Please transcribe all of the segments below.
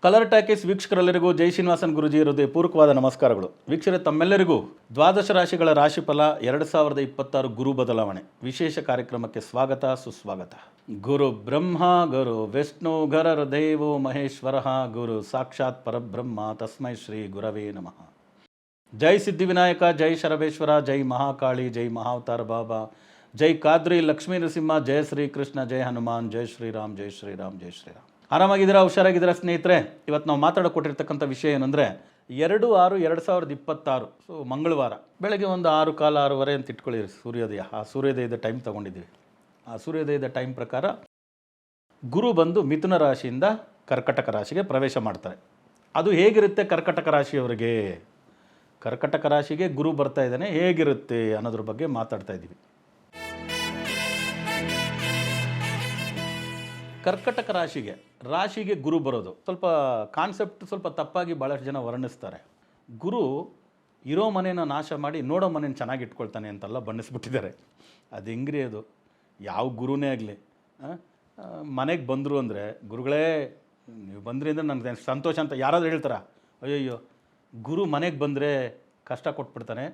Colour talkies ವೀಕ್ಷಕರೆಲ್ಲರಿಗೂ ಜೈ ಶ್ರೀನಿವಾಸನ್ ಗುರುಜಿ ಹೃದಯಪೂರ್ವಕವಾದ ನಮಸ್ಕಾರಗಳು. ವೀಕ್ಷಕರೇ, ತಮ್ಮೆಲ್ಲರಿಗೂ ದ್ವಾದಶ ರಾಶಿಗಳ ರಾಶಿಫಲ 2026 ಗುರು ಬದಲಾವಣೆ ವಿಶೇಷ ಕಾರ್ಯಕ್ರಮಕ್ಕೆ ಸ್ವಾಗತ ಸುಸ್ವಾಗತ. ಗುರು ಬ್ರಹ್ಮ ಗುರು ವಿಷ್ಣು ಗುರುರ್ದೇವೋ ಮಹೇಶ್ವರ ಗುರು ಸಾಕ್ಷಾತ್ ಪರಬ್ರಹ್ಮ ತಸ್ಮೈ ಶ್ರೀ ಗುರವೇ ನಮಃ. ಜೈ ಸಿದ್ಧಿವಿನಾಯಕ, ಜೈ ಶರಬೇಶ್ವರ, ಜೈ ಮಹಾಕಾಳಿ, ಜೈ ಮಹಾವತಾರ ಬಾಬಾ, ಜೈ ಕಾದ್ರಿ ಲಕ್ಷ್ಮೀ ನರಸಿಂಹ, ಜಯ ಶ್ರೀ ಕೃಷ್ಣ, ಜೈ ಹನುಮಾನ್, ಜೈ ಶ್ರೀರಾಮ್, ಜೈ ಶ್ರೀರಾಮ್, ಜೈ ಶ್ರೀರಾಮ್. ಆರಾಮಾಗಿದ್ದೀರಾ, ಹುಷಾರಾಗಿದ್ದೀರಾ ಸ್ನೇಹಿತರೆ? ಇವತ್ತು ನಾವು ಮಾತಾಡೋಕೊಟ್ಟಿರ್ತಕ್ಕಂಥ ವಿಷಯ ಏನಂದರೆ 2/6/2026 ಮಂಗಳವಾರ ಬೆಳಗ್ಗೆ ಒಂದು 6:15 6:30 ಅಂತ ಇಟ್ಕೊಳ್ಳಿ ಸೂರ್ಯೋದಯ. ಆ ಸೂರ್ಯೋದಯದ ಟೈಮ್ ತೊಗೊಂಡಿದ್ದೀವಿ. ಆ ಸೂರ್ಯೋದಯದ ಟೈಮ್ ಪ್ರಕಾರ ಗುರು ಬಂದು ಮಿಥುನ ರಾಶಿಯಿಂದ ಕರ್ಕಟಕ ರಾಶಿಗೆ ಪ್ರವೇಶ ಮಾಡ್ತಾರೆ. ಅದು ಹೇಗಿರುತ್ತೆ ಕರ್ಕಟಕ ರಾಶಿಯವರಿಗೆ? ಕರ್ಕಟಕ ರಾಶಿಗೆ ಗುರು ಬರ್ತಾ ಇದ್ದಾನೆ, ಹೇಗಿರುತ್ತೆ ಅನ್ನೋದ್ರ ಬಗ್ಗೆ ಮಾತಾಡ್ತಾ ಇದ್ದೀವಿ. ಕರ್ಕಟಕ ರಾಶಿಗೆ ಗುರು ಬರೋದು ಸ್ವಲ್ಪ ಕಾನ್ಸೆಪ್ಟ್ ಸ್ವಲ್ಪ ತಪ್ಪಾಗಿ ಭಾಳಷ್ಟು ಜನ ವರ್ಣಿಸ್ತಾರೆ. ಗುರು ಇರೋ ಮನೇನ ನಾಶ ಮಾಡಿ ನೋಡೋ ಮನೇನ ಚೆನ್ನಾಗಿ ಇಟ್ಕೊಳ್ತಾನೆ ಅಂತೆಲ್ಲ ಬಣ್ಣಿಸ್ಬಿಟ್ಟಿದ್ದಾರೆ. ಅದು ಹೆಂಗ್ರಿ? ಅದು ಯಾವ ಗುರುನೇ ಆಗಲಿ ಮನೆಗೆ ಬಂದರು ಅಂದರೆ, ಗುರುಗಳೇ ನೀವು ಬಂದ್ರಿ ಅಂದರೆ ನನಗೆ ಸಂತೋಷ ಅಂತ ಯಾರಾದರೂ ಹೇಳ್ತಾರ? ಅಯ್ಯಯ್ಯೋ, ಗುರು ಮನೆಗೆ ಬಂದರೆ ಕಷ್ಟ ಕೊಟ್ಬಿಡ್ತಾನೆ,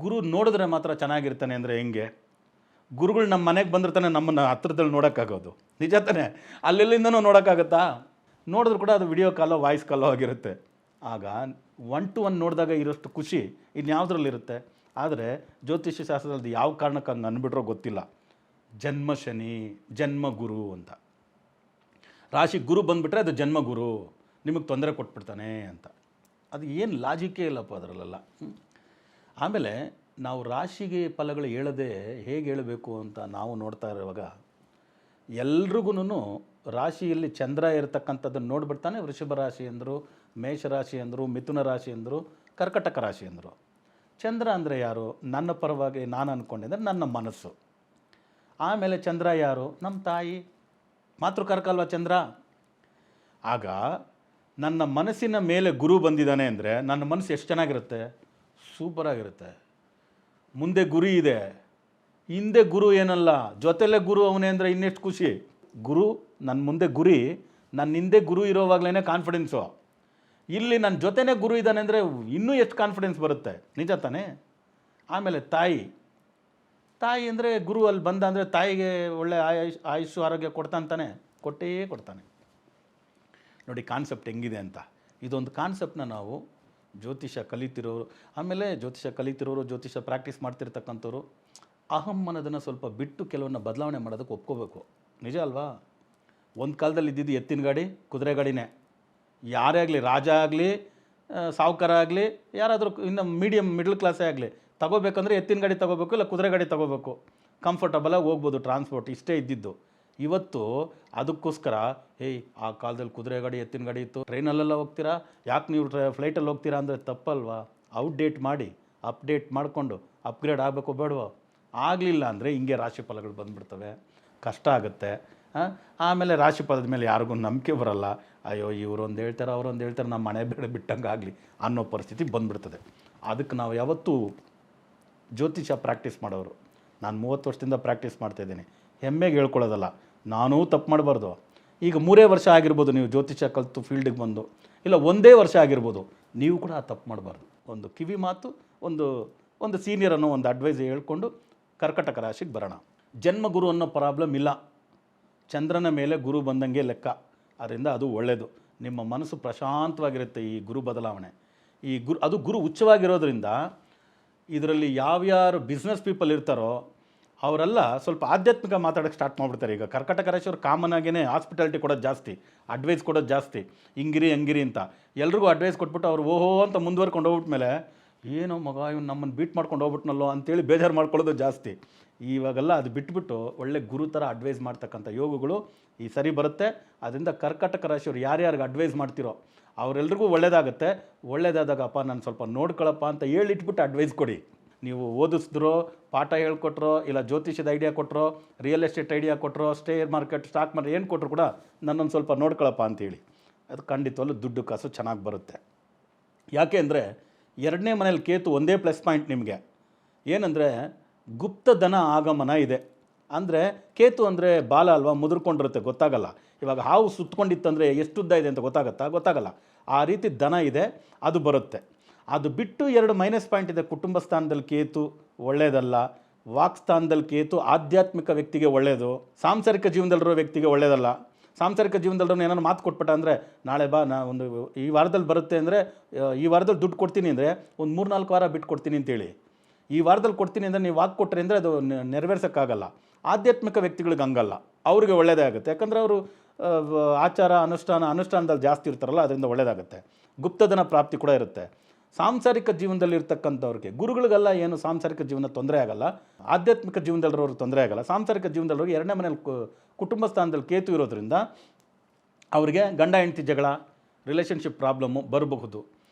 ಗುರು ನೋಡಿದ್ರೆ ಮಾತ್ರ ಚೆನ್ನಾಗಿರ್ತಾನೆ ಅಂದರೆ ಹೆಂಗೆ? ಗುರುಗಳು ನಮ್ಮ ಮನೆಗೆ ಬಂದಿರ್ತಾನೆ, ನಮ್ಮನ್ನು ಹತ್ರದಲ್ಲಿ ನೋಡೋಕ್ಕಾಗೋದು ನಿಜ ತಾನೆ? ಅಲ್ಲೆಲ್ಲಿಂದನೂ ನೋಡೋಕ್ಕಾಗತ್ತಾ? ನೋಡಿದ್ರು ಕೂಡ ಅದು ವಿಡಿಯೋ ಕಾಲೋ ವಾಯ್ಸ್ ಕಾಲೋ ಆಗಿರುತ್ತೆ. ಆಗ 1 to 1 ನೋಡಿದಾಗ ಇರೋಷ್ಟು ಖುಷಿ ಇನ್ಯಾವುದ್ರಲ್ಲಿರುತ್ತೆ? ಆದರೆ ಜ್ಯೋತಿಷ್ಯ ಶಾಸ್ತ್ರದಲ್ಲಿ ಯಾವ ಕಾರಣಕ್ಕೆ ಹಂಗೆ ಅಂದ್ಬಿಟ್ರೋ ಗೊತ್ತಿಲ್ಲ. ಜನ್ಮ ಶನಿ, ಜನ್ಮ ಗುರು ಅಂತ. ರಾಶಿ ಗುರು ಬಂದುಬಿಟ್ರೆ ಅದು ಜನ್ಮ ಗುರು, ನಿಮಗೆ ತೊಂದರೆ ಕೊಟ್ಬಿಡ್ತಾನೆ ಅಂತ. ಅದು ಏನು ಲಾಜಿಕೇ ಇಲ್ಲಪ್ಪ ಅದರಲ್ಲೆಲ್ಲ. ಆಮೇಲೆ ನಾವು ರಾಶಿಗೆ ಫಲಗಳು ಹೇಳದೆ ಹೇಗೆ ಹೇಳಬೇಕು ಅಂತ ನಾವು ನೋಡ್ತಾ ಇರುವಾಗ ಎಲ್ರಿಗೂ ರಾಶಿಯಲ್ಲಿ ಚಂದ್ರ ಇರತಕ್ಕಂಥದ್ದನ್ನು ನೋಡ್ಬಿಡ್ತಾನೆ. ವೃಷಭ ರಾಶಿ ಅಂದರು, ಮೇಷರಾಶಿ ಅಂದರು, ಮಿಥುನ ರಾಶಿ ಅಂದರು, ಕರ್ಕಟಕ ರಾಶಿ ಅಂದರು. ಚಂದ್ರ ಅಂದರೆ ಯಾರು? ನನ್ನ ಪರವಾಗಿ ನಾನು ಅಂದ್ಕೊಂಡಿದ್ದರೆ ನನ್ನ ಮನಸ್ಸು. ಆಮೇಲೆ ಚಂದ್ರ ಯಾರು? ನಮ್ಮ ತಾಯಿ, ಮಾತೃಕಾರಕ ಅಲ್ವಾ ಚಂದ್ರ. ಆಗ ನನ್ನ ಮನಸ್ಸಿನ ಮೇಲೆ ಗುರು ಬಂದಿದ್ದಾನೆ ಅಂದರೆ ನನ್ನ ಮನಸ್ಸು ಎಷ್ಟು ಚೆನ್ನಾಗಿರುತ್ತೆ? ಸೂಪರಾಗಿರುತ್ತೆ. ಮುಂದೆ ಗುರಿ ಇದೆ, ಹಿಂದೆ ಗುರು ಏನಲ್ಲ, ಜೊತೆಲೇ ಗುರು ಅವನೇ ಅಂದರೆ ಇನ್ನೆಷ್ಟು ಖುಷಿ. ಗುರು ನನ್ನ ಮುಂದೆ ಗುರಿ, ನನ್ನ ಹಿಂದೆ ಗುರು ಇರೋವಾಗಲೇ ಕಾನ್ಫಿಡೆನ್ಸು. ಇಲ್ಲಿ ನನ್ನ ಜೊತೆನೇ ಗುರು ಇದ್ದಾನೆ ಅಂದರೆ ಇನ್ನೂ ಎಷ್ಟು ಕಾನ್ಫಿಡೆನ್ಸ್ ಬರುತ್ತೆ, ನಿಜ ತಾನೇ? ಆಮೇಲೆ ತಾಯಿ ಅಂದರೆ ಗುರು ಅಲ್ಲಿ ಬಂದ ಅಂದರೆ ತಾಯಿಗೆ ಒಳ್ಳೆ ಆಯುಷ್ಯು ಆರೋಗ್ಯ ಕೊಡ್ತಾನೆ, ಕೊಡ್ತಾನೆ. ನೋಡಿ ಕಾನ್ಸೆಪ್ಟ್ ಹೆಂಗಿದೆ ಅಂತ. ಇದೊಂದು ಕಾನ್ಸೆಪ್ಟನ್ನ ನಾವು ಜ್ಯೋತಿಷ ಕಲಿತಿರೋರು, ಆಮೇಲೆ ಜ್ಯೋತಿಷ ಪ್ರಾಕ್ಟೀಸ್ ಮಾಡ್ತಿರ್ತಕ್ಕಂಥವ್ರು ಅಹಂ ಅನ್ನೋದನ್ನು ಸ್ವಲ್ಪ ಬಿಟ್ಟು ಕೆಲವನ್ನ ಬದಲಾವಣೆ ಮಾಡೋದಕ್ಕೆ ಒಪ್ಕೋಬೇಕು. ನಿಜ ಅಲ್ವಾ? ಒಂದು ಕಾಲದಲ್ಲಿ ಇದ್ದಿದ್ದು ಎತ್ತಿನ ಗಾಡಿ, ಕುದುರೆ ಗಾಡಿನೇ. ಯಾರೇ ಆಗಲಿ, ರಾಜ ಆಗಲಿ, ಸಾಹುಕಾರ ಆಗಲಿ, ಯಾರಾದರೂ ಇನ್ನು ಮಿಡ್ಲ್ ಕ್ಲಾಸೇ ಆಗಲಿ, ತಗೋಬೇಕಂದ್ರೆ ಎತ್ತಿನ ಗಾಡಿ ತಗೋಬೇಕು, ಇಲ್ಲ ಕುದುರೆ ಗಾಡಿ ತಗೋಬೇಕು. ಕಂಫರ್ಟಬಲಾಗಿ ಹೋಗ್ಬೋದು, ಟ್ರಾನ್ಸ್ಪೋರ್ಟ್ ಇಷ್ಟೇ ಇದ್ದಿದ್ದು. ಇವತ್ತು ಅದಕ್ಕೋಸ್ಕರ ಆ ಕಾಲದಲ್ಲಿ ಕುದುರೆ ಗಾಡಿ ಎತ್ತಿನ ಗಾಡಿ ಇತ್ತು, ಟ್ರೈನಲ್ಲೆಲ್ಲ ಹೋಗ್ತೀರಾ, ಯಾಕೆ ನೀವು ಫ್ಲೈಟಲ್ಲಿ ಹೋಗ್ತೀರಾ ಅಂದರೆ ತಪ್ಪಲ್ವಾ? ಔಟ್ಡೇಟ್ ಮಾಡಿ ಅಪ್ಡೇಟ್ ಮಾಡಿಕೊಂಡು ಅಪ್ಗ್ರೇಡ್ ಆಗಬೇಕು ಬೇಡವೋ? ಆಗಲಿಲ್ಲ ಅಂದರೆ ಹಿಂಗೆ ರಾಶಿ ಫಲಗಳು ಬಂದುಬಿಡ್ತವೆ, ಕಷ್ಟ ಆಗುತ್ತೆ. ಆಮೇಲೆ ರಾಶಿ ಫಲದ ಮೇಲೆ ಯಾರಿಗೂ ನಂಬಿಕೆ ಬರಲ್ಲ. ಅಯ್ಯೋ ಇವರೊಂದು ಹೇಳ್ತಾರೆ, ಅವರೊಂದು ಹೇಳ್ತಾರೆ, ನಮ್ಮ ಮನೆ ಬೇಡ ಬಿಟ್ಟಂಗೆ ಆಗಲಿ ಅನ್ನೋ ಪರಿಸ್ಥಿತಿ ಬಂದುಬಿಡ್ತದೆ. ಅದಕ್ಕೆ ನಾವು ಯಾವತ್ತೂ ಜ್ಯೋತಿಷ ಪ್ರಾಕ್ಟೀಸ್ ಮಾಡೋರು, ನಾನು 30 ವರ್ಷದಿಂದ ಪ್ರಾಕ್ಟೀಸ್ ಮಾಡ್ತಾಯಿದ್ದೀನಿ, ಹೆಮ್ಮೆಗೆ ಹೇಳ್ಕೊಳ್ಳೋದಲ್ಲ, ನಾನೂ ತಪ್ಪು ಮಾಡಬಾರ್ದು. ಈಗ 3 ವರ್ಷ ಆಗಿರ್ಬೋದು ನೀವು ಜ್ಯೋತಿಷ ಕಲಿತು ಫೀಲ್ಡಿಗೆ ಬಂದು, ಇಲ್ಲ 1 ವರ್ಷ ಆಗಿರ್ಬೋದು, ನೀವು ಕೂಡ ಆ ತಪ್ಪು ಮಾಡಬಾರ್ದು. ಒಂದು ಕಿವಿ ಮಾತು, ಒಂದು ಸೀನಿಯರ್ ಅನ್ನೋ ಒಂದು ಅಡ್ವೈಸ್ ಹೇಳ್ಕೊಂಡು ಕರ್ಕಟಕ ರಾಶಿಗೆ ಬರೋಣ. ಜನ್ಮ ಗುರು ಅನ್ನೋ ಪ್ರಾಬ್ಲಮ್ ಇಲ್ಲ, ಚಂದ್ರನ ಮೇಲೆ ಗುರು ಬಂದಂಗೆ ಲೆಕ್ಕ. ಅದರಿಂದ ಅದು ಒಳ್ಳೆಯದು. ನಿಮ್ಮ ಮನಸ್ಸು ಪ್ರಶಾಂತವಾಗಿರುತ್ತೆ ಈ ಗುರು ಬದಲಾವಣೆ. ಅದು ಗುರು ಉಚ್ಚವಾಗಿರೋದ್ರಿಂದ ಇದರಲ್ಲಿ ಯಾವ್ಯಾರು ಬಿಸ್ನೆಸ್ ಪೀಪಲ್ ಇರ್ತಾರೋ ಅವರೆಲ್ಲ ಸ್ವಲ್ಪ ಆಧ್ಯಾತ್ಮಿಕ ಮಾತಾಡೋಕ್ಕೆ ಸ್ಟಾರ್ಟ್ ಮಾಡಿಬಿಡ್ತಾರೆ. ಈಗ ಕರ್ಕಟಕ ರಾಶಿಯವ್ರು ಕಾಮನ್ ಆಗೇ ಹಾಸ್ಪಿಟಾಲಿಟಿ ಕೊಡೋದು ಜಾಸ್ತಿ, ಅಡ್ವೈಸ್ ಕೊಡೋದು ಜಾಸ್ತಿ, ಹಿಂಗಿರಿ ಅಂತ ಎಲ್ರಿಗೂ ಅಡ್ವೈಸ್ ಕೊಟ್ಬಿಟ್ಟು ಅವ್ರು ಓಹೋ ಅಂತ ಮುಂದುವರ್ಕೊಂಡು ಹೋಗ್ಬಿಟ್ಮೇಲೆ ಏನೋ ಮಗ ಇವ್ನು ನಮ್ಮನ್ನು ಬೀಟ್ ಮಾಡ್ಕೊಂಡು ಹೋಗ್ಬಿಟ್ನಲ್ಲೋ ಅಂತೇಳಿ ಬೇಜಾರು ಮಾಡ್ಕೊಳ್ಳೋದು ಜಾಸ್ತಿ. ಇವಾಗೆಲ್ಲ ಅದು ಬಿಟ್ಬಿಟ್ಟು ಒಳ್ಳೆ ಗುರು ಥರ ಅಡ್ವೈಸ್ ಮಾಡ್ತಕ್ಕಂಥ ಯೋಗಗಳು ಈ ಸರಿ ಬರುತ್ತೆ. ಅದರಿಂದ ಕರ್ಕಟಕ ರಾಶಿಯವ್ರು ಯಾರ್ಯಾರಿಗೆ ಅಡ್ವೈಸ್ ಮಾಡ್ತಿರೋ ಅವರೆಲ್ರಿಗೂ ಒಳ್ಳೇದಾಗುತ್ತೆ. ಒಳ್ಳೇದಾದಾಗ ಅಪ್ಪ ನಾನು ಸ್ವಲ್ಪ ನೋಡ್ಕೊಳ್ಳಪ್ಪ ಅಂತ ಹೇಳಿಟ್ಬಿಟ್ಟು ಅಡ್ವೈಸ್ ಕೊಡಿ. ನೀವು ಓದಿಸಿದ್ರೋ, ಪಾಠ ಹೇಳ್ಕೊಟ್ರೋ, ಇಲ್ಲ ಜ್ಯೋತಿಷದ ಐಡಿಯಾ ಕೊಟ್ಟರೋ, ರಿಯಲ್ ಎಸ್ಟೇಟ್ ಐಡಿಯಾ ಕೊಟ್ಟರೋ, ಸ್ಟೇರ್ ಮಾರ್ಕೆಟ್, ಸ್ಟಾಕ್ ಮಾರ್ಕೆಟ್ ಏನು ಕೊಟ್ಟರು ಕೂಡ ನನ್ನೊಂದು ಸ್ವಲ್ಪ ನೋಡ್ಕೊಳ್ಳಪ್ಪ ಅಂತೇಳಿ, ಅದು ಖಂಡಿತವಲ್ಲೂ ದುಡ್ಡು ಕಾಸು ಚೆನ್ನಾಗಿ ಬರುತ್ತೆ. ಯಾಕೆ ಅಂದರೆ 2ನೇ ಮನೇಲಿ ಕೇತು ಒಂದೇ ಪ್ಲಸ್ ಪಾಯಿಂಟ್ ನಿಮಗೆ ಏನಂದರೆ ಗುಪ್ತ ಧನ ಆಗಮನ ಇದೆ. ಅಂದರೆ ಕೇತು ಅಂದರೆ ಬಾಲ ಅಲ್ವಾ, ಮುದುರ್ಕೊಂಡಿರುತ್ತೆ, ಗೊತ್ತಾಗಲ್ಲ. ಇವಾಗ ಹಾವು ಸುತ್ತಕೊಂಡಿತ್ತಂದರೆ ಎಷ್ಟುದ್ದ ಇದೆ ಅಂತ ಗೊತ್ತಾಗಲ್ಲ. ಆ ರೀತಿ ದನ ಇದೆ, ಅದು ಬರುತ್ತೆ. ಅದು ಬಿಟ್ಟು 2 ಮೈನಸ್ ಪಾಯಿಂಟ್ ಇದೆ. ಕುಟುಂಬ ಸ್ಥಾನದಲ್ಲಿ ಕೇತು ಒಳ್ಳೆಯದಲ್ಲ, ವಾಕ್ ಸ್ಥಾನದಲ್ಲಿ ಕೇತು ಆಧ್ಯಾತ್ಮಿಕ ವ್ಯಕ್ತಿಗೆ ಒಳ್ಳೆಯದು, ಸಾಂಸಾರಿಕ ಜೀವನದಲ್ಲಿರೋ ವ್ಯಕ್ತಿಗೆ ಒಳ್ಳೆಯದಲ್ಲ. ಸಾಂಸಾರಿಕ ಜೀವನದಲ್ಲೂ ಏನಾದ್ರು ಮಾತು ಕೊಟ್ಬಿಟ್ಟ ಅಂದರೆ, ನಾಳೆ ಬಾ, ಒಂದು ಈ ವಾರದಲ್ಲಿ ಬರುತ್ತೆ ಅಂದರೆ, ಈ ವಾರದಲ್ಲಿ ದುಡ್ಡು ಕೊಡ್ತೀನಿ ಅಂದರೆ ಒಂದು 3-4 ವಾರ ಬಿಟ್ಟು ಕೊಡ್ತೀನಿ ಅಂತೇಳಿ. ಈ ವಾರದಲ್ಲಿ ಕೊಡ್ತೀನಿ ಅಂದರೆ ನೀವು ವಾಕ್ ಕೊಟ್ಟರೆ ಅಂದರೆ ಅದು ನೆರವೇರ್ಸೋಕ್ಕಾಗಲ್ಲ. ಆಧ್ಯಾತ್ಮಿಕ ವ್ಯಕ್ತಿಗಳಿಗೆ ಹಂಗಲ್ಲ, ಅವ್ರಿಗೆ ಒಳ್ಳೆಯದೇ ಆಗುತ್ತೆ. ಯಾಕಂದರೆ ಅವರು ಆಚಾರ ಅನುಷ್ಠಾನದಲ್ಲಿ ಜಾಸ್ತಿ ಇರ್ತಾರಲ್ಲ, ಅದರಿಂದ ಒಳ್ಳೆಯದಾಗುತ್ತೆ. ಗುಪ್ತಧನ ಪ್ರಾಪ್ತಿ ಕೂಡ ಇರುತ್ತೆ. ಸಾಂಸಾರಿಕ ಜೀವನದಲ್ಲಿ ಇರ್ತಕ್ಕಂಥವ್ರಿಗೆ, ಗುರುಗಳಿಗೆಲ್ಲ ಏನು ಸಾಂಸಾರಿಕ ಜೀವನ ತೊಂದರೆ ಆಗಲ್ಲ, ಆಧ್ಯಾತ್ಮಿಕ ಜೀವನದಲ್ಲಿರೋರು ತೊಂದರೆ ಆಗಲ್ಲ. ಸಾಂಸಾರಿಕ ಜೀವನದಲ್ಲಿರೋರು 2ನೇ ಮನೇಲಿ ಕುಟುಂಬ ಸ್ಥಾನದಲ್ಲಿ ಕೇತು ಇರೋದ್ರಿಂದ ಅವರಿಗೆ ಗಂಡ ಹೆಂಡತಿ ಜಗಳ, ರಿಲೇಷನ್ಶಿಪ್ ಪ್ರಾಬ್ಲಮ್ಮು ಬರಬಹುದು.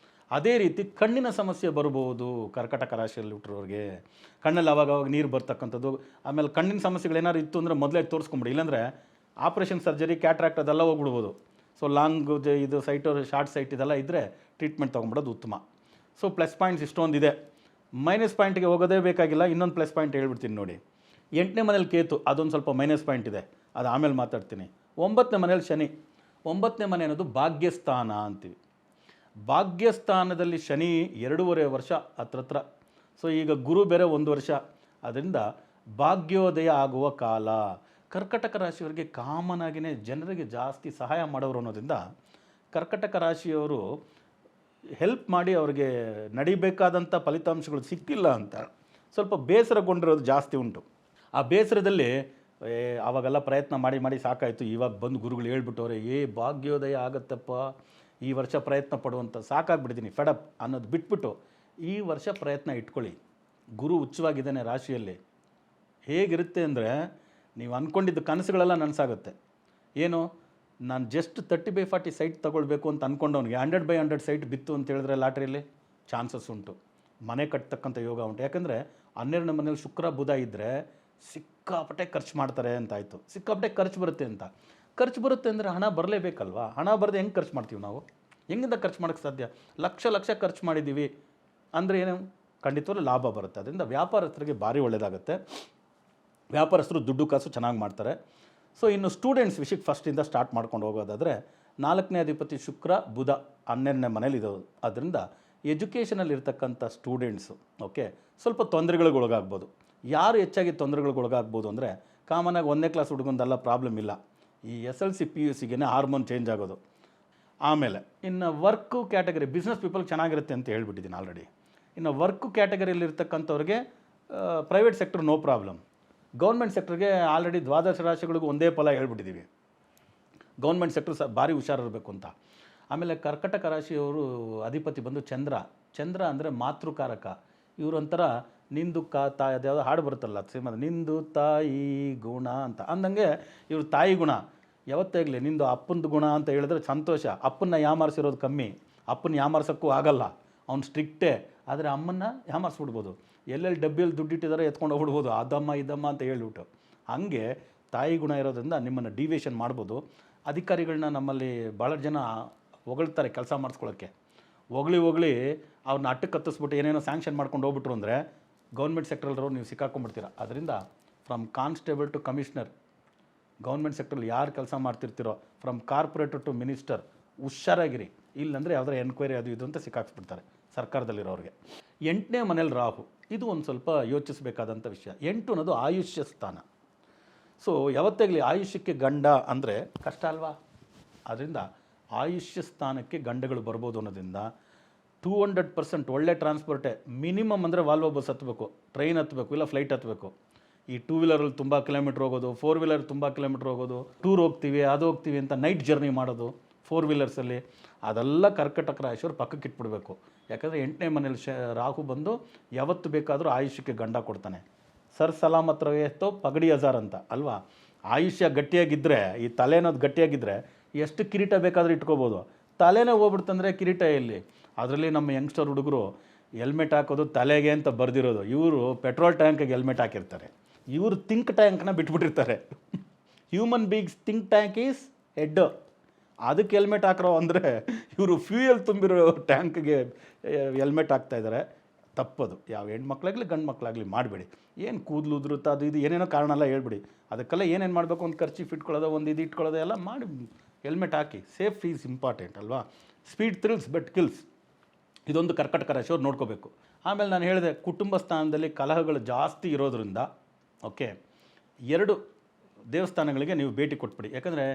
ಅದೇ ರೀತಿ ಕಣ್ಣಿನ ಸಮಸ್ಯೆ ಬರಬಹುದು. ಕರ್ಕಟಕ ರಾಶಿಯಲ್ಲಿ ಹುಟ್ಟಿರೋರಿಗೆ ಕಣ್ಣಲ್ಲಿ ಅವಾಗ ನೀರು ಬರ್ತಕ್ಕಂಥದ್ದು. ಆಮೇಲೆ ಕಣ್ಣಿನ ಸಮಸ್ಯೆಗಳೇನಾದ್ರು ಇತ್ತು ಅಂದರೆ ಮೊದಲೇ ತೋರಿಸ್ಕೊಂಬಿಡಿ, ಇಲ್ಲಾಂದರೆ ಆಪ್ರೇಷನ್ ಸರ್ಜರಿ, ಕ್ಯಾಟ್ರಾಕ್ಟ್ ಅದೆಲ್ಲ ಹೋಗ್ಬಿಡ್ಬೋದು. ಸೊ ಲಾಂಗ್ ಇದು ಸೈಟು, ಶಾರ್ಟ್ ಸೈಟ್ ಇದೆಲ್ಲ ಇದ್ದರೆ ಟ್ರೀಟ್ಮೆಂಟ್ ತೊಗೊಂಬಿಡೋದು ಉತ್ತಮ. ಸೊ ಪ್ಲಸ್ ಪಾಯಿಂಟ್ಸ್ ಇಷ್ಟೊಂದಿದೆ. ಮೈನಸ್ ಪಾಯಿಂಟ್ಗೆ ಹೋಗೋದೇ ಬೇಕಾಗಿಲ್ಲ. ಇನ್ನೊಂದು ಪ್ಲಸ್ ಪಾಯಿಂಟ್ ಹೇಳ್ಬಿಡ್ತೀನಿ ನೋಡಿ. 8ನೇ ಮನೇಲಿ ಕೇತು, ಅದೊಂದು ಸ್ವಲ್ಪ ಮೈನಸ್ ಪಾಯಿಂಟ್ ಇದೆ, ಅದು ಆಮೇಲೆ ಮಾತಾಡ್ತೀನಿ. 9ನೇ ಮನೇಲಿ ಶನಿ. 9ನೇ ಮನೆ ಅನ್ನೋದು ಭಾಗ್ಯಸ್ಥಾನ ಅಂತೀವಿ. ಭಾಗ್ಯಸ್ಥಾನದಲ್ಲಿ ಶನಿ 2.5 ವರ್ಷ ಹತ್ರ. ಸೊ ಈಗ ಗುರು ಬೇರೆ 1 ವರ್ಷ, ಅದರಿಂದ ಭಾಗ್ಯೋದಯ ಆಗುವ ಕಾಲ. ಕರ್ಕಟಕ ರಾಶಿಯವರಿಗೆ ಕಾಮನ್ ಆಗಿಯೇ ಜನರಿಗೆ ಜಾಸ್ತಿ ಸಹಾಯ ಮಾಡೋರು ಅನ್ನೋದ್ರಿಂದ ಕರ್ಕಟಕ ರಾಶಿಯವರು ಹೆಲ್ಪ್ ಮಾಡಿ ಅವ್ರಿಗೆ ನಡಿಬೇಕಾದಂಥ ಫಲಿತಾಂಶಗಳು ಸಿಕ್ಕಿಲ್ಲ ಅಂತ ಸ್ವಲ್ಪ ಬೇಸರಗೊಂಡಿರೋದು ಜಾಸ್ತಿ ಉಂಟು. ಆ ಬೇಸರದಲ್ಲಿ ಆವಾಗೆಲ್ಲ ಪ್ರಯತ್ನ ಮಾಡಿ ಸಾಕಾಯಿತು, ಇವಾಗ ಬಂದು ಗುರುಗಳು ಹೇಳ್ಬಿಟ್ಟವ್ರೆ, ಭಾಗ್ಯೋದಯ ಆಗುತ್ತಪ್ಪ, ಈ ವರ್ಷ ಪ್ರಯತ್ನ ಪಡುವಂಥ ಸಾಕಾಗ್ಬಿಟ್ಟಿದ್ದೀನಿ, ಫೆಡಪ್ ಅನ್ನೋದು ಬಿಟ್ಬಿಟ್ಟು ಈ ವರ್ಷ ಪ್ರಯತ್ನ ಇಟ್ಕೊಳ್ಳಿ. ಗುರು ಉಚ್ಚವಾಗಿದ್ದಾನೆ ರಾಶಿಯಲ್ಲಿ. ಹೇಗಿರುತ್ತೆ ಅಂದರೆ, ನೀವು ಅಂದ್ಕೊಂಡಿದ್ದ ಕನಸುಗಳೆಲ್ಲ ನನಸಾಗುತ್ತೆ. ಏನು, ನಾನು ಜಸ್ಟ್ 30/40 ಸೈಟ್ ತೊಗೊಳ್ಬೇಕು ಅಂತ ಅಂದ್ಕೊಂಡವನಿಗೆ 100/100 ಸೈಟ್ ಬಿತ್ತು ಅಂತ ಹೇಳಿದ್ರೆ ಲಾಟ್ರಿಯಲ್ಲಿ ಚಾನ್ಸಸ್ ಉಂಟು. ಮನೆ ಕಟ್ತಕ್ಕಂಥ ಯೋಗ ಉಂಟು. ಯಾಕಂದರೆ 12ನೇ ಮನೇಲಿ ಶುಕ್ರ ಬುಧ ಇದ್ದರೆ ಸಿಕ್ಕಾಪಟ್ಟೆ ಖರ್ಚು ಮಾಡ್ತಾರೆ ಅಂತಾಯಿತು. ಸಿಕ್ಕಾಪಟ್ಟೆ ಖರ್ಚು ಬರುತ್ತೆ ಅಂದರೆ ಹಣ ಬರಲೇಬೇಕಲ್ವಾ. ಹಣ ಬರದೆ ಹೆಂಗೆ ಖರ್ಚು ಮಾಡ್ತೀವಿ ನಾವು? ಹೆಂಗಿಂದ ಖರ್ಚು ಮಾಡೋಕ್ಕೆ ಸಾಧ್ಯ? ಲಕ್ಷ ಖರ್ಚು ಮಾಡಿದ್ದೀವಿ ಅಂದರೆ ಏನು, ಖಂಡಿತವಾಗ್ಲೂ ಲಾಭ ಬರುತ್ತೆ. ಅದರಿಂದ ವ್ಯಾಪಾರಸ್ಥರಿಗೆ ಭಾರಿ ಒಳ್ಳೆಯದಾಗುತ್ತೆ. ವ್ಯಾಪಾರಸ್ಥರು ದುಡ್ಡು ಕಾಸು ಚೆನ್ನಾಗಿ ಮಾಡ್ತಾರೆ. ಸೊ ಇನ್ನು ಸ್ಟೂಡೆಂಟ್ಸ್ ವಿಷಯಕ್ಕೆ ಫಸ್ಟಿಂದ ಸ್ಟಾರ್ಟ್ ಮಾಡ್ಕೊಂಡು ಹೋಗೋದಾದರೆ, 4ನೇ ಅಧಿಪತಿ ಶುಕ್ರ ಬುಧ 12ನೇ ಮನೇಲಿ ಇರೋದು. ಅದರಿಂದ ಎಜುಕೇಷನಲ್ಲಿ ಇರ್ತಕ್ಕಂಥ ಸ್ಟೂಡೆಂಟ್ಸು ಸ್ವಲ್ಪ ತೊಂದರೆಗಳಿಗೆ ಒಳಗಾಗ್ಬೋದು. ಯಾರು ಹೆಚ್ಚಾಗಿ ತೊಂದರೆಗಳಿಗೆ ಒಳಗಾಗ್ಬೋದು ಅಂದರೆ, ಕಾಮನಾಗಿ 1ನೇ ಕ್ಲಾಸ್ ಹುಡುಗಂದೆಲ್ಲ ಪ್ರಾಬ್ಲಮ್ ಇಲ್ಲ. ಈ SLC PUCಗೆ ಹಾರ್ಮೋನ್ ಚೇಂಜ್ ಆಗೋದು. ಆಮೇಲೆ ಇನ್ನು ವರ್ಕು ಕ್ಯಾಟಗರಿ, ಬಿಸ್ನೆಸ್ ಪೀಪಲ್ ಚೆನ್ನಾಗಿರುತ್ತೆ ಅಂತ ಹೇಳ್ಬಿಟ್ಟಿದ್ದೀನಿ ಆಲ್ರೆಡಿ. ಇನ್ನು ವರ್ಕು ಕ್ಯಾಟಗರಿಯಲ್ಲಿ ಇರ್ತಕ್ಕಂಥವ್ರಿಗೆ private sector no problem. Government ಸೆಕ್ಟರ್ಗೆ ಆಲ್ರೆಡಿ ದ್ವಾದಶ ರಾಶಿಗಳಿಗೂ ಒಂದೇ ಫಲ ಹೇಳ್ಬಿಟ್ಟಿದ್ದೀವಿ. ಗೌರ್ಮೆಂಟ್ ಸೆಕ್ಟರ್ ಭಾರಿ ಹುಷಾರಿರಬೇಕು ಅಂತ. ಆಮೇಲೆ ಕರ್ಕಟಕ ರಾಶಿಯವರು ಅಧಿಪತಿ ಬಂದು ಚಂದ್ರ ಅಂದರೆ ಮಾತೃಕಾರಕ. ಇವರೊಂಥರ ನಿಂದು ತಾಯಿ, ಅದ್ಯಾವುದೋ ಹಾಡು ಬರುತ್ತಲ್ಲ ಸಿನಿಮಾದ, ನಿಂದು ತಾಯಿ ಗುಣ ಅಂತ ಅಂದಂಗೆ ಇವರು ತಾಯಿ ಗುಣ. ಯಾವತ್ತಾಗಲಿ ನಿಂದು ಅಪ್ಪಂದು ಗುಣ ಅಂತ ಹೇಳಿದ್ರೆ ಸಂತೋಷ. ಅಪ್ಪನ್ನ ಯಾಮಾರಿಸಿರೋದು ಕಮ್ಮಿ, ಅಪ್ಪನ ಯಾಮಾರ್ಸೋಕ್ಕೂ ಆಗಲ್ಲ, ಅವ್ನು ಸ್ಟ್ರಿಕ್ಟೇ. ಆದರೆ ಅಮ್ಮನ್ನ ಯಾಮಾರಿಸ್ಬಿಡ್ಬೋದು. ಎಲ್ಲೆಲ್ಲಿ ಡಬ್ಬಿಯಲ್ಲಿ ದುಡ್ಡಿಟ್ಟಿದ್ದಾರೆ ಎತ್ಕೊಂಡು ಹೋಗ್ಬಿಡ್ಬೋದು, ಅದಮ್ಮ ಇದಮ್ಮ ಅಂತ ಹೇಳ್ಬಿಟ್ಟು. ಹಾಗೆ ತಾಯಿ ಗುಣ ಇರೋದ್ರಿಂದ ನಿಮ್ಮನ್ನು ಡಿವಿಯೇಷನ್ ಮಾಡ್ಬೋದು. ಅಧಿಕಾರಿಗಳನ್ನ ನಮ್ಮಲ್ಲಿ ಭಾಳ ಜನ ಹೊಗಳ್ತಾರೆ ಕೆಲಸ ಮಾಡಿಸ್ಕೊಳ್ಳೋಕ್ಕೆ. ಹೊಗಳಿ ಅವ್ರನ್ನ ಅಟ್ಟಕ್ಕೆ ಹತ್ತಿಸ್ಬಿಟ್ಟು ಏನೇನೋ ಸ್ಯಾಂಕ್ಷನ್ ಮಾಡ್ಕೊಂಡು ಹೋಗ್ಬಿಟ್ರು ಅಂದರೆ ಗೌರ್ಮೆಂಟ್ ಸೆಕ್ಟ್ರಲ್ಲಿರೋ ನೀವು ಸಿಕ್ಕಾಕೊಂಡ್ಬಿಡ್ತೀರ. ಅದರಿಂದ from constable to commissioner, government ಸೆಕ್ಟ್ರಲ್ಲಿ ಯಾರು ಕೆಲಸ ಮಾಡ್ತಿರ್ತೀರೋ, ಫ್ರಮ್ ಕಾರ್ಪೊರೇಟರ್ ಟು ಮಿನಿಸ್ಟರ್, ಹುಷಾರಾಗಿರಿ. ಇಲ್ಲಂದರೆ ಯಾವುದರ ಎನ್ಕ್ವೈರಿ ಅದು ಇದು ಅಂತ ಸಿಕ್ಕಾಕ್ಸ್ಬಿಡ್ತಾರೆ ಸರ್ಕಾರದಲ್ಲಿರೋರಿಗೆ. 8ನೇ ಮನೇಲಿ ರಾಹು, ಇದು ಒಂದು ಸ್ವಲ್ಪ ಯೋಚಿಸಬೇಕಾದಂಥ ವಿಷಯ. 8 ಅನ್ನೋದು ಆಯುಷ್ಯ ಸ್ಥಾನ. ಸೊ ಯಾವತ್ತಾಗಲಿ ಆಯುಷ್ಯಕ್ಕೆ ಗಂಡ ಅಂದರೆ ಕಷ್ಟ ಅಲ್ವಾ. ಅದರಿಂದ ಆಯುಷ್ಯ ಸ್ಥಾನಕ್ಕೆ ಗಂಡಗಳು ಬರ್ಬೋದು ಅನ್ನೋದ್ರಿಂದ 200% ಒಳ್ಳೆ ಟ್ರಾನ್ಸ್ಪೋರ್ಟೇ. ಮಿನಿಮಮ್ ಅಂದರೆ ವಾಲ್ವೋ ಬಸ್ ಹತ್ತಬೇಕು, ಟ್ರೈನ್ ಹತ್ತಬೇಕು, ಇಲ್ಲ ಫ್ಲೈಟ್ ಹತ್ತಬೇಕು. ಈ 2 ವೀಲರಲ್ಲಿ ತುಂಬ ಕಿಲೋಮೀಟ್ರ್ ಹೋಗೋದು, 4 ವೀಲರ್ ತುಂಬ ಕಿಲೋಮೀಟ್ರ್ ಹೋಗೋದು, ಟೂರ್ ಹೋಗ್ತೀವಿ ಅದು ಹೋಗ್ತೀವಿ ಅಂತ ನೈಟ್ ಜರ್ನಿ ಮಾಡೋದು 4 ವೀಲರ್ಸಲ್ಲಿ, ಅದೆಲ್ಲ ಕರ್ಕಟಕ ರಾಶಿಯವ್ರು ಪಕ್ಕಕ್ಕೆ ಇಟ್ಬಿಡ್ಬೇಕು. ಯಾಕಂದರೆ 8ನೇ ಮನೇಲಿ ರಾಹು ಬಂದು ಯಾವತ್ತು ಬೇಕಾದರೂ ಆಯುಷ್ಯಕ್ಕೆ ಗಂಡ ಕೊಡ್ತಾನೆ. ಸರ್ ಸಲಾಮತ್ ರವೇತೋ ಪಗಡಿ ಹಜಾರ್ ಅಂತ ಅಲ್ವಾ. ಆಯುಷ್ಯ ಗಟ್ಟಿಯಾಗಿದ್ದರೆ, ಈ ತಲೆ ಅನ್ನೋದು ಗಟ್ಟಿಯಾಗಿದ್ದರೆ ಎಷ್ಟು ಕಿರೀಟ ಬೇಕಾದರೂ ಇಟ್ಕೋಬೋದು. ತಲೆನೇ ಹೋಗ್ಬಿಡ್ತಂದರೆ ಕಿರೀಟ ಎಲ್ಲಿ? ಅದರಲ್ಲಿ ನಮ್ಮ ಯಂಗ್ಸ್ಟರ್ ಹುಡುಗರು ಹೆಲ್ಮೆಟ್ ಹಾಕೋದು ತಲೆಗೆ ಅಂತ ಬರೆದಿರೋದು, ಇವರು ಪೆಟ್ರೋಲ್ ಟ್ಯಾಂಕಿಗೆ ಹೆಲ್ಮೆಟ್ ಹಾಕಿರ್ತಾರೆ, ಇವರು ಥಿಂಕ್ ಟ್ಯಾಂಕ್ನ ಬಿಟ್ಬಿಟ್ಟಿರ್ತಾರೆ. Human beings think tank is head, ಅದಕ್ಕೆ ಹೆಲ್ಮೆಟ್ ಹಾಕಿರೋ ಅಂದರೆ ಇವರು ಫ್ಯೂಯಲ್ ತುಂಬಿರೋ ಟ್ಯಾಂಕ್ಗೆ ಹೆಲ್ಮೆಟ್ ಹಾಕ್ತಾಯಿದ್ದಾರೆ. ತಪ್ಪದು. ಯಾವ ಹೆಣ್ಮಕ್ಳಾಗಲಿ ಗಂಡು ಮಕ್ಕಳಾಗಲಿ ಮಾಡಬೇಡಿ. ಏನು ಕೂದಲು ಉದುರುತ್ತಾ ಅದು ಇದು ಏನೇನೋ ಕಾರಣ ಎಲ್ಲ ಹೇಳ್ಬಿಡಿ. ಅದಕ್ಕೆಲ್ಲ ಏನೇನು ಮಾಡಬೇಕು, ಒಂದು ಖರ್ಚೀಫ್ ಇಟ್ಕೊಳ್ಳೋದು, ಒಂದು ಇದು ಇಟ್ಕೊಳ್ಳೋದು ಎಲ್ಲ ಮಾಡಿ, helmet hockey. Safe is important ಅಲ್ವಾ. ಸ್ಪೀಡ್ ಥ್ರಿಲ್ಸ್ ಬಟ್ ಕಿಲ್ಸ್, ಇದೊಂದು ಕರ್ಕಟಕ ರಾಶಿಯವ್ರು ನೋಡ್ಕೋಬೇಕು. ಆಮೇಲೆ ನಾನು ಹೇಳಿದೆ, ಕುಟುಂಬ ಸ್ಥಾನದಲ್ಲಿ ಕಲಹಗಳು ಜಾಸ್ತಿ ಇರೋದ್ರಿಂದ ಓಕೆ 2 ದೇವಸ್ಥಾನಗಳಿಗೆ ನೀವು ಭೇಟಿ ಕೊಟ್ಬಿಡಿ. ಯಾಕಂದರೆ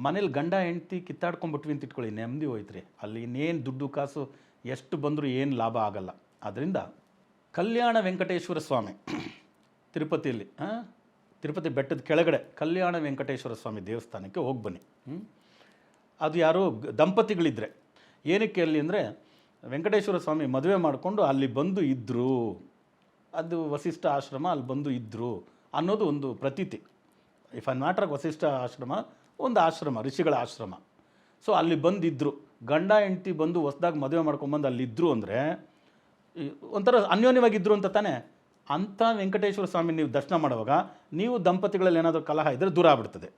ಮನೇಲಿ ಗಂಡ ಹೆಂಡ್ತಿ ಕಿತ್ತಾಡ್ಕೊಂಡ್ಬಿಟ್ವಿ ಅಂತ ಇಟ್ಕೊಳ್ಳಿ, ನೆಮ್ಮದಿ ಹೋಯ್ತು ರೀ. ಅಲ್ಲಿ ಇನ್ನೇನು ದುಡ್ಡು ಕಾಸು ಎಷ್ಟು ಬಂದರೂ ಏನು ಲಾಭ ಆಗಲ್ಲ. ಆದ್ದರಿಂದ ಕಲ್ಯಾಣ ವೆಂಕಟೇಶ್ವರ ಸ್ವಾಮಿ ತಿರುಪತಿಯಲ್ಲಿ, ತಿರುಪತಿ ಬೆಟ್ಟದ ಕೆಳಗಡೆ ಕಲ್ಯಾಣ ವೆಂಕಟೇಶ್ವರ ಸ್ವಾಮಿ ದೇವಸ್ಥಾನಕ್ಕೆ ಹೋಗಿ ಬನ್ನಿ. ಅದು ಯಾರೋ ದಂಪತಿಗಳಿದ್ದರೆ, ಏನಕ್ಕೆ ಅಲ್ಲಿ ಅಂದರೆ ವೆಂಕಟೇಶ್ವರ ಸ್ವಾಮಿ ಮದುವೆ ಮಾಡಿಕೊಂಡು ಅಲ್ಲಿ ಬಂದು ಇದ್ದರು, ಅದು ವಸಿಷ್ಠ ಆಶ್ರಮ ಅಲ್ಲಿ ಬಂದು ಇದ್ದರು ಅನ್ನೋದು ಒಂದು ಪ್ರತೀತಿ. ಇಫ್ ಐ ಮ್ಯಾಟರ್ ವಸಿಷ್ಠ ಆಶ್ರಮ ಒಂದು ಆಶ್ರಮ, ಋಷಿಗಳ ಆಶ್ರಮ. ಸೊ ಅಲ್ಲಿ ಬಂದಿದ್ದರು, ಗಂಡ ಹೆಂಡ್ತಿ ಬಂದು ಹೊಸ್ದಾಗಿ ಮದುವೆ ಮಾಡ್ಕೊಂಬಂದು ಅಲ್ಲಿದ್ದರು ಅಂದರೆ ಒಂಥರ ಅನ್ಯೋನ್ಯವಾಗಿದ್ದರು ಅಂತ ತಾನೇ. ಅಂಥ ವೆಂಕಟೇಶ್ವರ ಸ್ವಾಮಿ ನೀವು ದರ್ಶನ ಮಾಡುವಾಗ ನೀವು ದಂಪತಿಗಳಲ್ಲಿ ಏನಾದರೂ ಕಲಹ ಇದ್ದರೆ ದೂರ ಆಗ್ಬಿಡ್ತದೆ.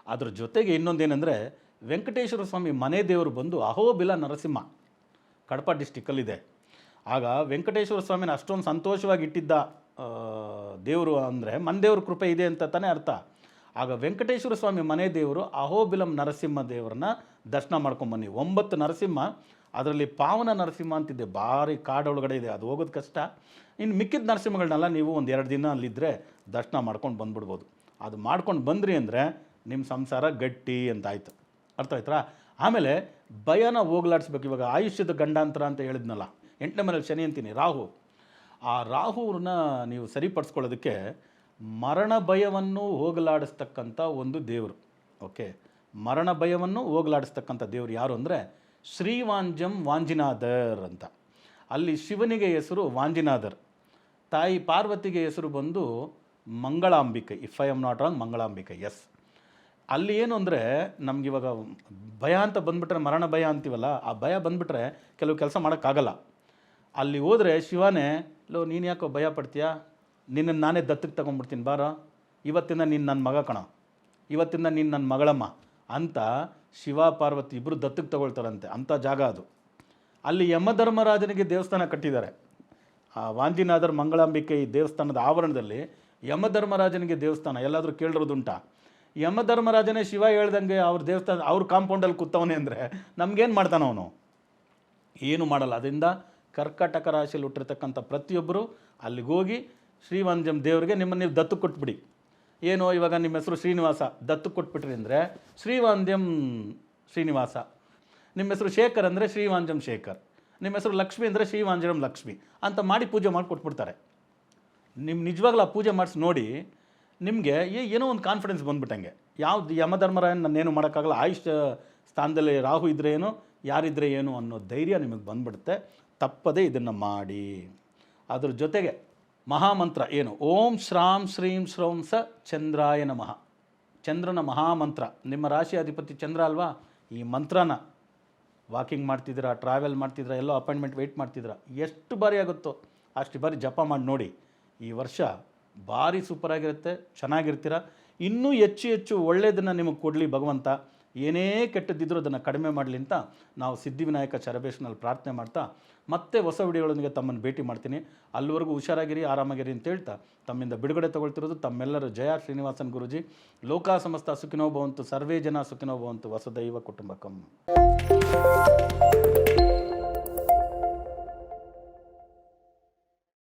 ಅದ್ರ ಜೊತೆಗೆ ಇನ್ನೊಂದೇನೆಂದರೆ, ವೆಂಕಟೇಶ್ವರ ಸ್ವಾಮಿ ಮನೆ ದೇವರು ಬಂದು ಅಹೋಬಿಲ ನರಸಿಂಹ, ಕಡಪ ಡಿಸ್ಟಿಕ್ಕಲ್ಲಿದೆ. ಆಗ ವೆಂಕಟೇಶ್ವರ ಸ್ವಾಮಿನ ಅಷ್ಟೊಂದು ಸಂತೋಷವಾಗಿ ಇಟ್ಟಿದ್ದ ದೇವರು ಅಂದರೆ ಮನೆ ದೇವ್ರ ಕೃಪೆ ಇದೆ ಅಂತ ತಾನೇ ಅರ್ಥ. ಆಗ ವೆಂಕಟೇಶ್ವರ ಸ್ವಾಮಿ ಮನೆ ದೇವರು ಅಹೋಬಿಲಂ ನರಸಿಂಹ ದೇವರನ್ನ ದರ್ಶನ ಮಾಡ್ಕೊಂಬನ್ನಿ. 9 ನರಸಿಂಹ, ಅದರಲ್ಲಿ ಪಾವನ ನರಸಿಂಹ ಅಂತಿದೆ, ಭಾರಿ ಕಾಡೊಳಗಡೆ ಇದೆ, ಅದು ಹೋಗೋದು ಕಷ್ಟ. ಇನ್ನು ಮಿಕ್ಕಿದ ನರಸಿಂಹಗಳನ್ನೆಲ್ಲ ನೀವು 1-2 ದಿನ ಅಲ್ಲಿದ್ದರೆ ದರ್ಶನ ಮಾಡ್ಕೊಂಡು ಬಂದ್ಬಿಡ್ಬೋದು. ಅದು ಮಾಡ್ಕೊಂಡು ಬಂದ್ರಿ ಅಂದರೆ ನಿಮ್ಮ ಸಂಸಾರ ಗಟ್ಟಿ ಅಂತ ಆಯ್ತು. ಅರ್ಥ ಆಯ್ತಾ? ಆಮೇಲೆ ಭಯನ ಹೋಗ್ಲಾಡಿಸ್ಬೇಕು. ಇವಾಗ ಆಯುಷ್ಯದ ಗಂಡಾಂತರ ಅಂತ ಹೇಳಿದ್ನಲ್ಲ, 8ನೇ ಮನೇಲಿ ಶನಿ ಅಂತೀನಿ, ರಾಹು. ಆ ರಾಹುವನ್ನ ನೀವು ಸರಿಪಡಿಸ್ಕೊಳ್ಳೋದಕ್ಕೆ ಮರಣ ಭಯವನ್ನು ಹೋಗಲಾಡಿಸ್ತಕ್ಕಂಥ ಒಂದು ದೇವರು. ಓಕೆ, ಮರಣ ಭಯವನ್ನು ಹೋಗಲಾಡಿಸ್ತಕ್ಕಂಥ ದೇವರು ಯಾರು ಅಂದರೆ ಶ್ರೀವಾಂಜಂ ವಾಂಜಿನಾಥರ್ ಅಂತ. ಅಲ್ಲಿ ಶಿವನಿಗೆ ಹೆಸರು ವಾಂಜಿನಾಥರ್, ತಾಯಿ ಪಾರ್ವತಿಗೆ ಹೆಸರು ಬಂದು Mangalambike. If I am not wrong, Mangalambike, yes. ಅಲ್ಲಿ ಏನು ಅಂದರೆ ನಮಗಿವಾಗ ಭಯ ಅಂತ ಬಂದುಬಿಟ್ರೆ, ಮರಣ ಭಯ ಅಂತೀವಲ್ಲ, ಆ ಭಯ ಬಂದುಬಿಟ್ರೆ ಕೆಲವು ಕೆಲಸ ಮಾಡೋಕ್ಕಾಗಲ್ಲ. ಅಲ್ಲಿ ಹೋದರೆ ಶಿವನೇ, ಲೋ ನೀನು ಯಾಕೋ ಭಯ ಪಡ್ತೀಯಾ, ನಿನ್ನನ್ನು ನಾನೇ ದತ್ತಕ್ಕೆ ತೊಗೊಂಡ್ಬಿಡ್ತೀನಿ ಬಾರೋ, ಇವತ್ತಿಂದ ನೀನು ನನ್ನ ಮಗ ಕಣ, ಇವತ್ತಿಂದ ನೀನು ನನ್ನ ಮಗಳಮ್ಮ ಅಂತ ಶಿವ ಪಾರ್ವತಿ ಇಬ್ಬರು ದತ್ತಕ್ಕೆ ತೊಗೊಳ್ತಾರಂತೆ. ಅಂಥ ಜಾಗ ಅದು. ಅಲ್ಲಿ ಯಮಧರ್ಮರಾಜನಿಗೆ ದೇವಸ್ಥಾನ ಕಟ್ಟಿದ್ದಾರೆ. ಆ ವಾಂಜಿನಾಥರ್ ಮಂಗಳಾಂಬಿಕೆ ಈ ದೇವಸ್ಥಾನದ ಆವರಣದಲ್ಲಿ ಯಮಧರ್ಮರಾಜನಿಗೆ ದೇವಸ್ಥಾನ ಎಲ್ಲಾದರೂ ಕೇಳಿರೋದುಂಟಾ? ಯಮಧರ್ಮರಾಜನೇ ಶಿವ ಹೇಳ್ದಂಗೆ ಅವ್ರ ದೇವಸ್ಥಾನ ಅವ್ರ ಕಾಂಪೌಂಡಲ್ಲಿ ಕೂತವನೇ ಅಂದರೆ ನಮಗೇನು ಮಾಡ್ತಾನೆ ಅವನು? ಏನು ಮಾಡಲ್ಲ. ಅದರಿಂದ ಕರ್ಕಟಕ ರಾಶಿಯಲ್ಲಿ ಹುಟ್ಟಿರ್ತಕ್ಕಂಥ ಪ್ರತಿಯೊಬ್ಬರು ಅಲ್ಲಿಗೆ ಹೋಗಿ ಶ್ರೀವಾಂಜಂ ದೇವರಿಗೆ ನಿಮ್ಮನ್ನು ನೀವು ದತ್ತು ಕೊಟ್ಬಿಡಿ. ಏನು ಇವಾಗ ನಿಮ್ಮ ಹೆಸರು ಶ್ರೀನಿವಾಸ, ದತ್ತು ಕೊಟ್ಬಿಟ್ರಿ ಅಂದರೆ ಶ್ರೀವಾಂದ್ಯಂ ಶ್ರೀನಿವಾಸ. ನಿಮ್ಮ ಹೆಸರು ಶೇಖರ್ ಅಂದರೆ ಶ್ರೀವಾಂಜಂ ಶೇಖರ್. ನಿಮ್ಮ ಹೆಸರು ಲಕ್ಷ್ಮಿ ಅಂದರೆ ಶ್ರೀವಾಂಜನಂ ಲಕ್ಷ್ಮಿ ಅಂತ ಮಾಡಿ ಪೂಜೆ ಮಾಡಿ ಕೊಟ್ಬಿಡ್ತಾರೆ. ನಿಮ್ಮ ನಿಜವಾಗ್ಲೂ ಆ ಪೂಜೆ ಮಾಡಿಸಿ ನೋಡಿ, ನಿಮಗೆ ಏನೋ ಒಂದು ಕಾನ್ಫಿಡೆನ್ಸ್ ಬಂದ್ಬಿಟ್ಟಂಗೆ. ಯಾವ್ದು ಯಮಧರ್ಮರಾಯನ ನನ್ನೇನು ಮಾಡೋಕ್ಕಾಗಲ್ಲ, ಆಯುಷ್ ಸ್ಥಾನದಲ್ಲಿ ರಾಹು ಇದ್ದರೆ ಏನು, ಯಾರಿದ್ರೆ ಏನು ಅನ್ನೋ ಧೈರ್ಯ ನಿಮಗೆ ಬಂದ್ಬಿಡುತ್ತೆ. ತಪ್ಪದೇ ಇದನ್ನು ಮಾಡಿ. ಅದ್ರ ಜೊತೆಗೆ ಮಹಾಮಂತ್ರ ಏನು, ಓಂ ಶ್ರಾಂ ಶ್ರೀಂ ಶ್ರೌಂ ಸ ಚಂದ್ರಾಯ ನಮಃ, ಚಂದ್ರನ ಮಹಾಮಂತ್ರ. ನಿಮ್ಮ ರಾಶಿ ಅಧಿಪತಿ ಚಂದ್ರ ಅಲ್ವಾ? ಈ ಮಂತ್ರನ ವಾಕಿಂಗ್ ಮಾಡ್ತಿದ್ದೀರಾ, ಟ್ರಾವೆಲ್ ಮಾಡ್ತಿದ್ದೀರಾ, ಎಲ್ಲೋ ಅಪಾಯಿಂಟ್ಮೆಂಟ್ ವೆಯ್ಟ್ ಮಾಡ್ತಿದ್ದೀರಾ, ಎಷ್ಟು ಬಾರಿ ಆಗುತ್ತೋ ಅಷ್ಟು ಬಾರಿ ಜಪ ಮಾಡಿ ನೋಡಿ. ಈ ವರ್ಷ ಭಾರಿ ಸೂಪರಾಗಿರುತ್ತೆ, ಚೆನ್ನಾಗಿರ್ತೀರ. ಇನ್ನೂ ಹೆಚ್ಚು ಹೆಚ್ಚು ಒಳ್ಳೆಯದನ್ನು ನಿಮಗೆ ಕೊಡಲಿ ಭಗವಂತ. ಏನೇ ಕೆಟ್ಟದ್ದಿದ್ರೂ ಅದನ್ನು ಕಡಿಮೆ ಮಾಡಲಿ ಅಂತ ನಾವು ಸಿದ್ಧಿವಿನಾಯಕ ಚರಬೇಶ್ನಲ್ಲಿ ಪ್ರಾರ್ಥನೆ ಮಾಡ್ತಾ ಮತ್ತೆ ಹೊಸ ವಿಡಿಯೋಗಳೊಂದಿಗೆ ತಮ್ಮನ್ನು ಭೇಟಿ ಮಾಡ್ತೀನಿ. ಅಲ್ಲಿವರೆಗೂ ಹುಷಾರಾಗಿರಿ, ಆರಾಮಾಗಿರಿ ಅಂತ ಹೇಳ್ತಾ ತಮ್ಮಿಂದ ಬಿಡುಗಡೆ ತಗೊಳ್ತಿರೋದು ತಮ್ಮೆಲ್ಲರ ಜಯ ಶ್ರೀನಿವಾಸನ್ ಗುರೂಜಿ. ಲೋಕ ಸಮಸ್ತ ಸುಖಿನೋ ಭವಂತು, ಸರ್ವೇ ಜನ ಸುಖಿನೋ ಭವಂತು, ವಸುದೈವ ಕುಟುಂಬಕಂ.